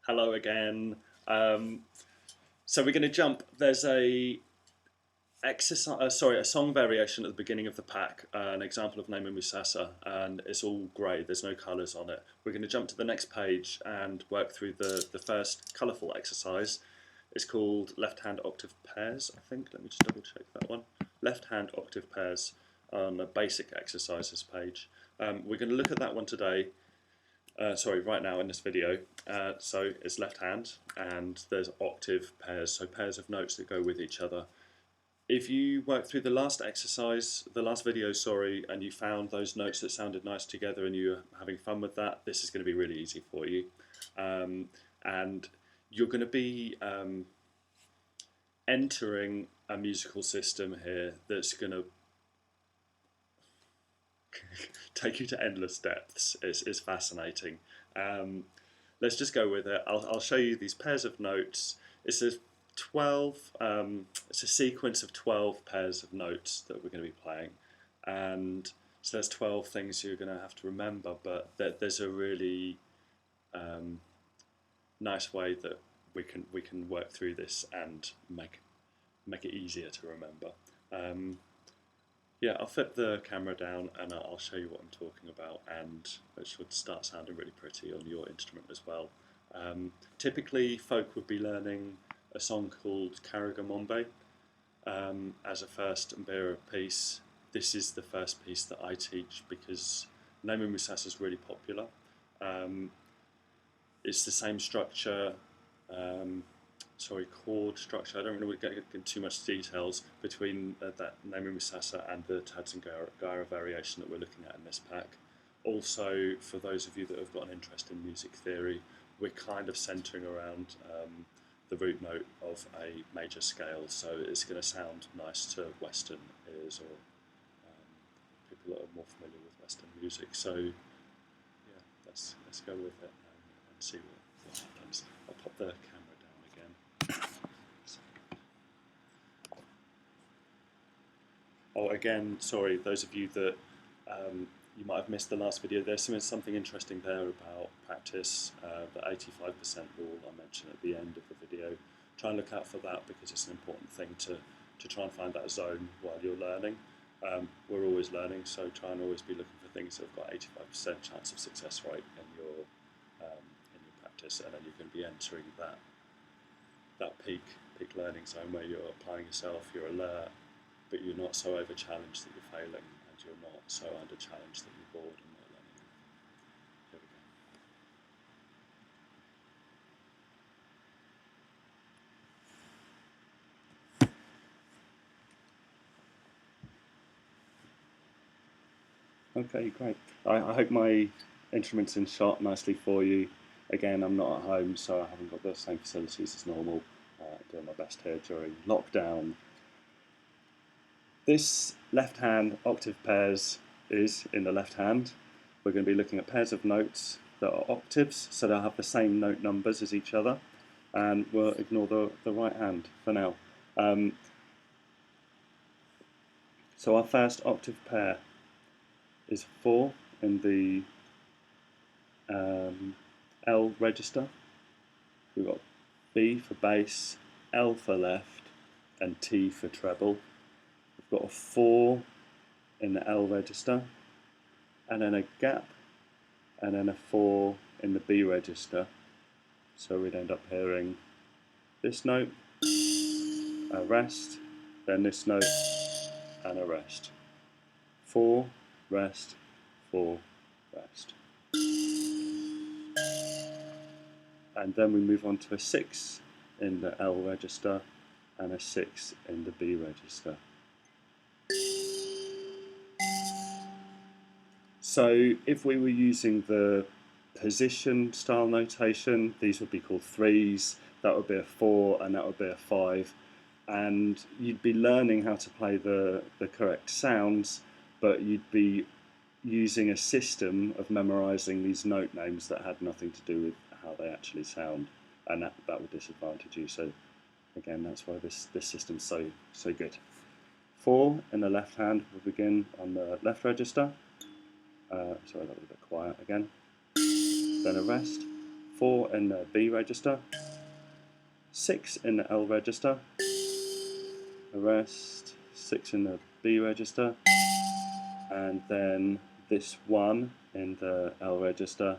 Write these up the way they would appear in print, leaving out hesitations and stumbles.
Hello again. So we're going to jump. There's a a song variation at the beginning of the pack, an example of Nhemamusasa, and it's all grey. There's no colours on it. We're going to jump to the next page and work through the first colourful exercise. It's called left hand octave pairs. I think. Let me just double check that one. Left hand octave pairs on the basic exercises page. We're going to look at that one today. Right now in this video. So it's left hand and there's octave pairs, so pairs of notes that go with each other. If you work through the last video, and you found those notes that sounded nice together and you're having fun with that, this is going to be really easy for you. And you're going to be entering a musical system here that's going to take you to endless depths. It's fascinating. Let's just go with it. I'll show you these pairs of notes. It's a sequence of 12 pairs of notes that we're going to be playing, and so there's 12 things you're going to have to remember. But there's a really nice way that we can work through this and make it easier to remember. Yeah, I'll flip the camera down and I'll show you what I'm talking about, and it should start sounding really pretty on your instrument as well. Typically, folk would be learning a song called Carragher Mambo as a first Mbira piece. This is the first piece that I teach because Nhemamusasa is really popular. It's the same structure. Chord structure. I don't really get into too much details between that Nhemamusasa and the Tadzungaira variation that we're looking at in this pack. Also, for those of you that have got an interest in music theory, we're kind of centering around the root note of a major scale, so it's going to sound nice to Western ears or people that are more familiar with Western music. So, yeah, let's go with it and see what happens. I'll pop the camera down again. Oh, again, sorry, those of you that you might have missed the last video, there's something interesting there about practice, the 85% rule I mentioned at the end of the video. Try and look out for that because it's an important thing to try and find that zone while you're learning. We're always learning, so try and always be looking for things that have got 85% chance of success rate in your practice, and then you can be entering that peak learning zone where you're applying yourself, you're alert, but you're not so over challenged that you're failing, and you're not so under challenged that you're bored and not learning. Here we go. Okay, great. I hope my instrument's in shot nicely for you. Again, I'm not at home, so I haven't got the same facilities as normal. Doing my best here during lockdown. This left hand octave pairs is in the left hand. We're going to be looking at pairs of notes that are octaves, so they'll have the same note numbers as each other, and we'll ignore the right hand for now. So our first octave pair is 4 in the L register. We've got B for bass, L for left, and T for treble. We've got a 4 in the L register, and then a gap, and then a 4 in the B register. So we'd end up hearing this note, a rest, then this note, and a rest. 4, rest, 4, rest. And then we move on to a 6 in the L register and a 6 in the B register. So if we were using the position style notation, these would be called 3s, that would be a 4 and that would be a 5, and you'd be learning how to play the correct sounds, but you'd be using a system of memorizing these note names that had nothing to do with how they actually sound, and that would disadvantage you. So again, that's why this system's so good. 4 in the left hand will begin on the left register. Sorry, that was a bit quiet again. Then a rest. 4 in the B register, 6 in the L register, arrest, 6 in the B register, and then this 1 in the L register,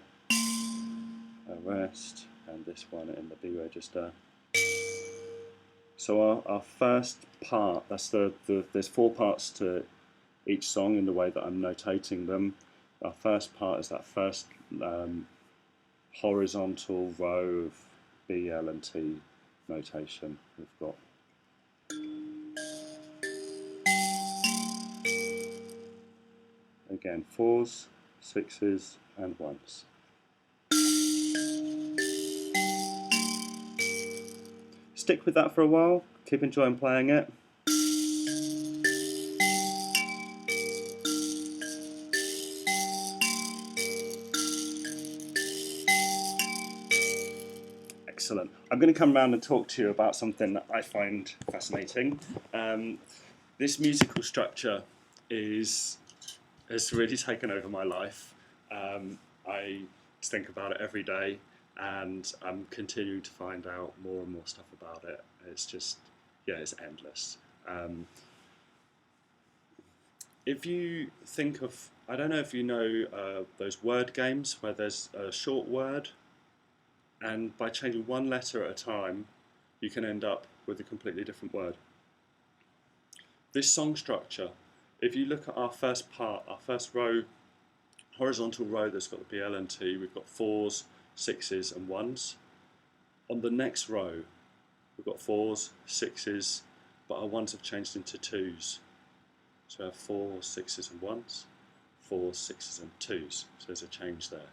arrest, and this 1 in the B register. So our first part, that's there's 4 parts to each song in the way that I'm notating them. Our first part is that first horizontal row of B, L and T notation. We've got again 4s, 6s and 1s. Stick with that for a while, keep enjoying playing it. Excellent. I'm going to come around and talk to you about something that I find fascinating. This musical structure has really taken over my life. I think about it every day, and I'm continuing to find out more and more stuff about it. It's just, yeah, it's endless. If you think of, I don't know if you know those word games where there's a short word, and by changing one letter at a time, you can end up with a completely different word. This song structure, if you look at our first part, our first row, horizontal row that's got the B, L and T, we've got 4s, 6s and 1s. On the next row, we've got 4s, 6s, but our 1s have changed into 2s. So we have 4s, 6s and 1s, 4s, 6s and 2s. So there's a change there.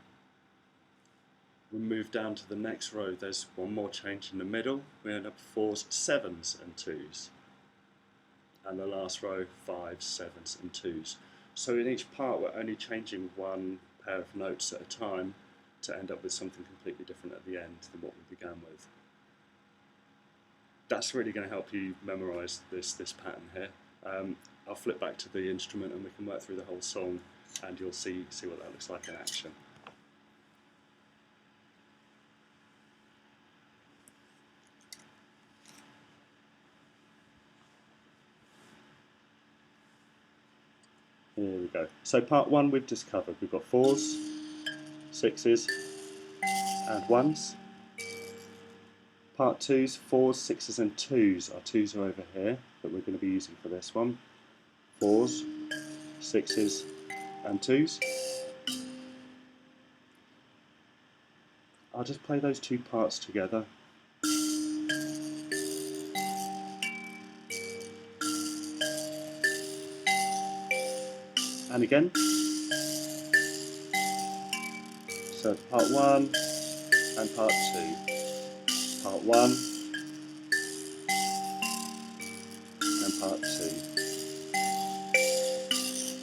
We move down to the next row, there's one more change in the middle. We end up 4s, 7s and 2s. And the last row, 5s, 7s and 2s. So in each part we're only changing one pair of notes at a time to end up with something completely different at the end than what we began with. That's really going to help you memorise this pattern here. I'll flip back to the instrument and we can work through the whole song and you'll see what that looks like in action. Here we go. So part 1 we've just covered. We've got 4s, 6s and 1s. Part 2's 4s, 6s and 2s. Our 2s are over here that we're going to be using for this one. 4s, 6s and 2s. I'll just play those 2 parts together. And again. So part 1 and part 2. Part 1 and part 2.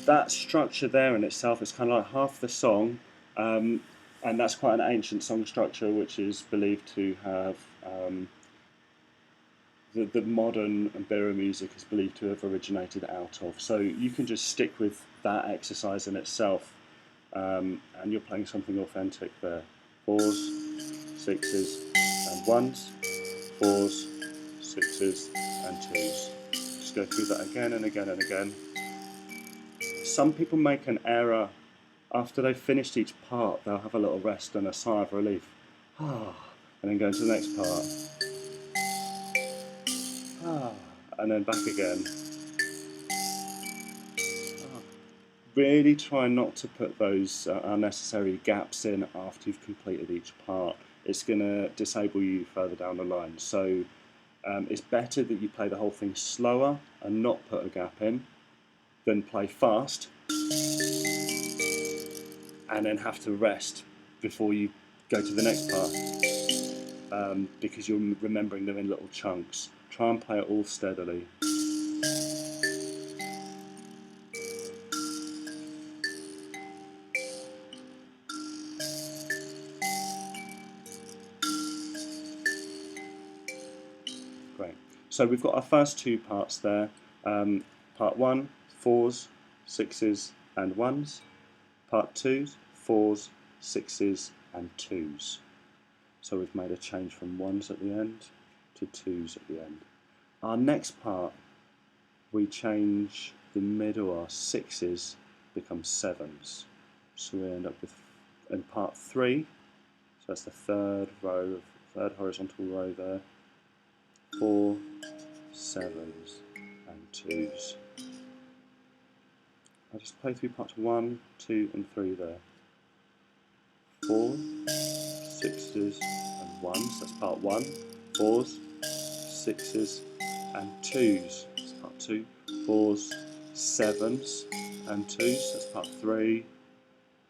That structure there in itself is kind of like half the song, and that's quite an ancient song structure which is believed to have the modern Mbira music is believed to have originated out of. So you can just stick with that exercise in itself, and you're playing something authentic there. 4s, 6s and 1s, 4s, 6s and 2s. Just go through that again and again and again. Some people make an error. After they've finished each part, they'll have a little rest and a sigh of relief. And then go into the next part. And then back again. Really try not to put those unnecessary gaps in after you've completed each part. It's going to disable you further down the line. So it's better that you play the whole thing slower and not put a gap in than play fast and then have to rest before you go to the next part, because you're remembering them in little chunks. Try and play it all steadily. Great. So we've got our first 2 parts there. Part 1, 4s, 6s and 1s. Part 2, 4s, 6s and 2s. So we've made a change from 1s at the end to 2s at the end. Our next part, we change the middle, our 6s become 7s. So we end up with, in part 3, so that's the third row, third horizontal row there, 4 7s and 2s. I'll just play through parts 1, 2 and 3 there. 4 6s and 1s, that's part 1. 4s, 6s and 2s, that's part 2. 4s, 7s and 2s, that's part 3.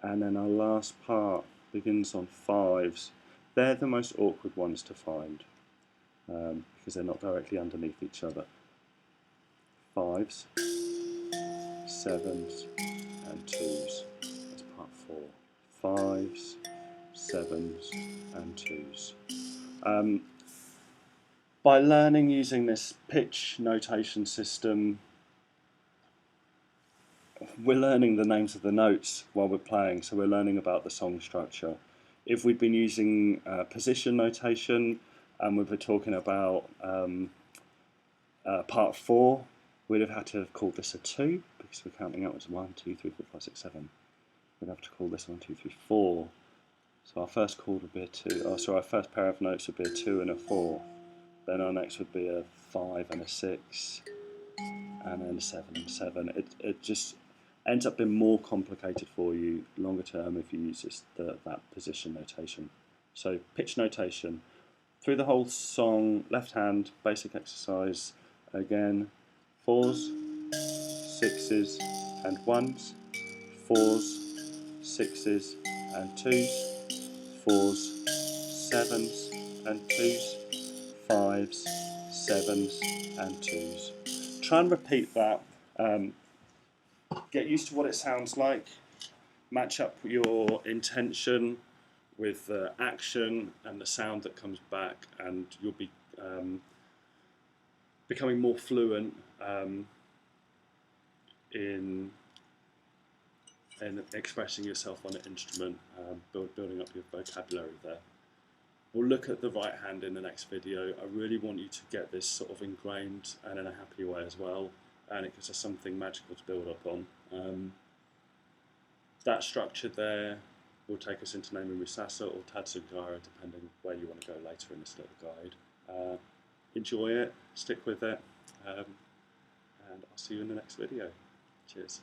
And then our last part begins on 5s. They're the most awkward ones to find because they're not directly underneath each other. 5s, 7s and 2s, that's part 4. 5s, 7s and 2s. By learning using this pitch notation system, we're learning the names of the notes while we're playing, so we're learning about the song structure. If we'd been using position notation and we were talking about part 4, we'd have had to have called this a 2 because we're counting out as 1, 2, 3, 4, 5, 6, 7. We'd have to call this 1, 2, 3, 4. So our first chord would be a 2. Oh, sorry, our first pair of notes would be a 2 and a 4. Then our next would be a 5 and a 6, and then a 7 and 7. It just ends up being more complicated for you longer term if you use that position notation. So pitch notation. Through the whole song, left hand, basic exercise, again, 4s, 6s and 1s, 4s, 6s and 2s, 4s, 7s and 2s, 5s, 7s and 2s. Try and repeat that. Get used to what it sounds like. Match up your intention with the action and the sound that comes back, and you'll be becoming more fluent in expressing yourself on an instrument, building up your vocabulary there. We'll look at the right hand in the next video. I really want you to get this sort of ingrained and in a happy way as well, and it gives us something magical to build up on. That structure there will take us into Nhemamusasa or Tadzungaira, depending where you want to go later in this little guide. Enjoy it, stick with it, and I'll see you in the next video. Cheers.